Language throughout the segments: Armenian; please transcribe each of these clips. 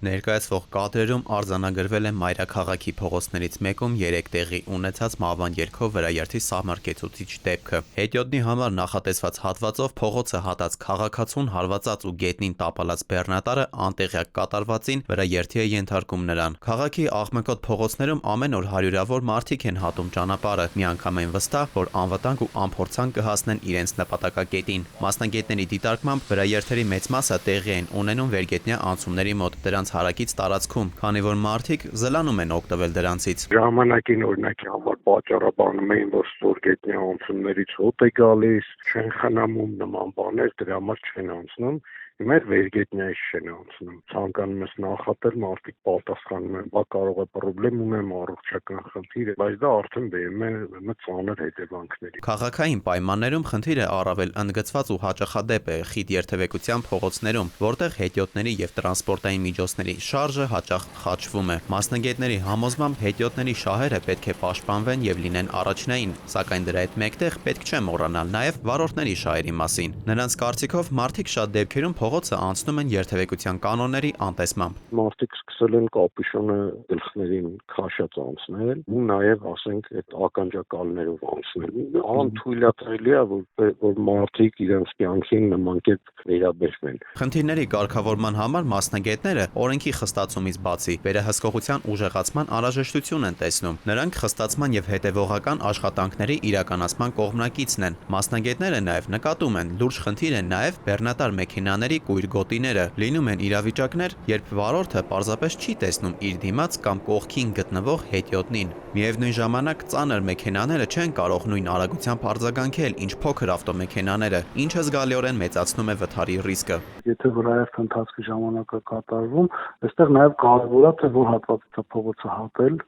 Ներկայացվող կադրերում արձանագրվել է մայրաքաղաքի փողոցներից մեկում 3 տեղի ունեցած մահվան երգով վրաերթի սահմռկեցուցիչ դեպքը։ Հետիոտնի համար նախատեսված հատվածով փողոցը հատած քաղաքացուն հարվածած ու գետնին տապալած բեռնատարը անտեղյակ կատարվածին վրաերթի է ենթարկում նրան։ Քաղաքի աղմկոտ փողոցներում ամեն օր հարյուրավոր մարդիկ են հատում ճանապարհը, միանգամայն վստահ, որ անվտանգ ու անփորձանք կհասնեն իրենց նպատակակետին։ Մասնագետների դիտարկմամբ վրաերթերի մեծ մասը տեղի են ունենում վերգետնյա անցումների մոտ, դրանց հարակից տարածքում, քանի որ մարդիկ զլանում են օգտվել դրանցից։ Ժամանակին օրինակի համար պատճառաբանում էին, որ ստորգետնյա անցումներից հոտ է գալիս, չեն խնամում նման բաներ, դրա համար չեն անցնում։ Հիմա վերգետնյայից չեն անցնում։ Ցանկանում ես նախատել, մարդիկ պատասխանում են, բա կարող է խնդրեմ ունեմ առողջական խնդիր, բայց դա արդեն բերում է ծանր հետևանքների։ Քաղաքային պայմաններում խնդիրը առավել ընդգծված ու հաճախադեպ է խիտ երթևեկության փողոցներում, որտեղ հետիոտների եւ տրանսպորտային միջոցների շարժը հաճախ խաչվում է։ Մասնագետների համոզմամբ հետիոտների շահերը պետք է պաշտպանվեն եւ լինեն առաջնային, սակայն դրա հետ մեկտեղ պետք չէ մոռանալ նաեւ վարորդների շահերի մասին։ Նրանց կարծիքով մարդիկ շատ դեպքերում փողոցը անցնում են երթևեկության կանոնների անտեսմամբ։ Մարդիկ սկսել են կապյուշոնը գլխներին քաշած անցնել ու նաև ասենք այդ ականջակալներով անցնել։ Անթույլատրելի է, որ մարդիկ իրենց կյանքին նման կերպ վերաբերվեն։ Խնդիրների կարգավորման համար մասնագետները օրենքի խստացումից բացի վերահսկողության ուժեղացման անհրաժեշտություն են տեսնում։ Նրանք խստացման եւ հետեւողական աշխատանքների իրականացման կողմնակիցն են։ Մասնագետները նաև նկատում են լուրջ խնդիր են նաև բեռնատար մեքենաների կույր գոտիները։ Լինում են իրավիճակներ, երբ վարորդը պարզապես չի տեսնում իր դիմաց կամ կողքին գտնվող հետիոտնին։ Միևնույն ժամանակ ծանր մեքենաները չեն կարող նույն արագությամբ արձագանքել, ինչ փոքր ավտոմեքենաները, ինչը զգալիորեն մեծացնում է վթարի ռիսկը։ Եթե վրաերթ ընթացքի ժամանակ է կատարվում, այստեղ նաև կարևոր է թե որ հատվածը փողոցը հատել,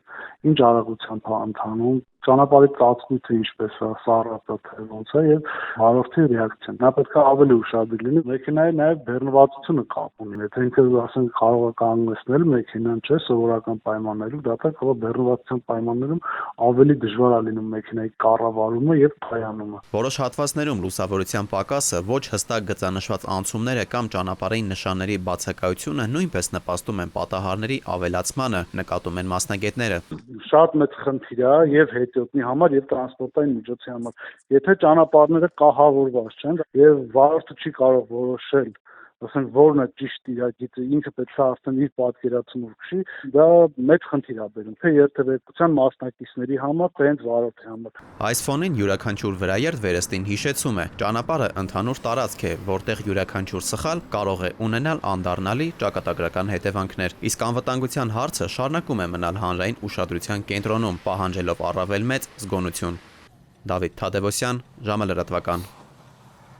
ինչ արագությամբ է ընթանում, ճանապարհի ծածկույթը ինչպես է, սառած է թե ոնց է եւ վարորդի ռեակցիան։ Նա պետք է ավելի ուշադիր լինի, մեքենայի նաև բեռնվածությունը կապ ունի։ Եթե ինքը ասենք կարող է կանգնեցնել մեքենան, չէ, սովորական պայմաններում, դա կարող է բեռնվածության պայմաններում ավելի դժվար է լինում մեքենայի կառավարումը եւ թայանումը։ Որոշ հատվածներում լուսավորության պակասը, ոչ հստակ գծանշված անցումները կամ ճանապարհային նշանների բացակայությունը նույնպես նպաստում են պատահարների ավելացմանը, նկատում են մասնագետները։ Շատ մեծ խնդիր է եւ հետիոտնի համար եւ տրանսպորտային միջոցի համար։ Եթե ճանապարհները կահավորված չեն եւ վարորդը չի կարող որոշել, ասենք որն է ճիշտ իրագիծը, ինքը պետք է արդեն իր պատկերացումով քշի, դա մեծ խնդիր է բերում թե երթևեկության մասնակիցների համար, թե հենց վարորդի համար։ Այս ֆոնին յուրաքանչյուր վրաերթ վերստին հիշեցում է, ճանապարհը ընդհանուր տարածք է, որտեղ յուրաքանչյուր սխալ կարող է ունենալ անդառնալի ճակատագրական հետևանքներ, իսկ անվտանգության հարցը շարունակում է մնալ հանրային ուշադրության կենտրոնում, պահանջելով առավել մեծ զգոնություն։ Դավիթ Թադևոսյան, ժամը լրատվական։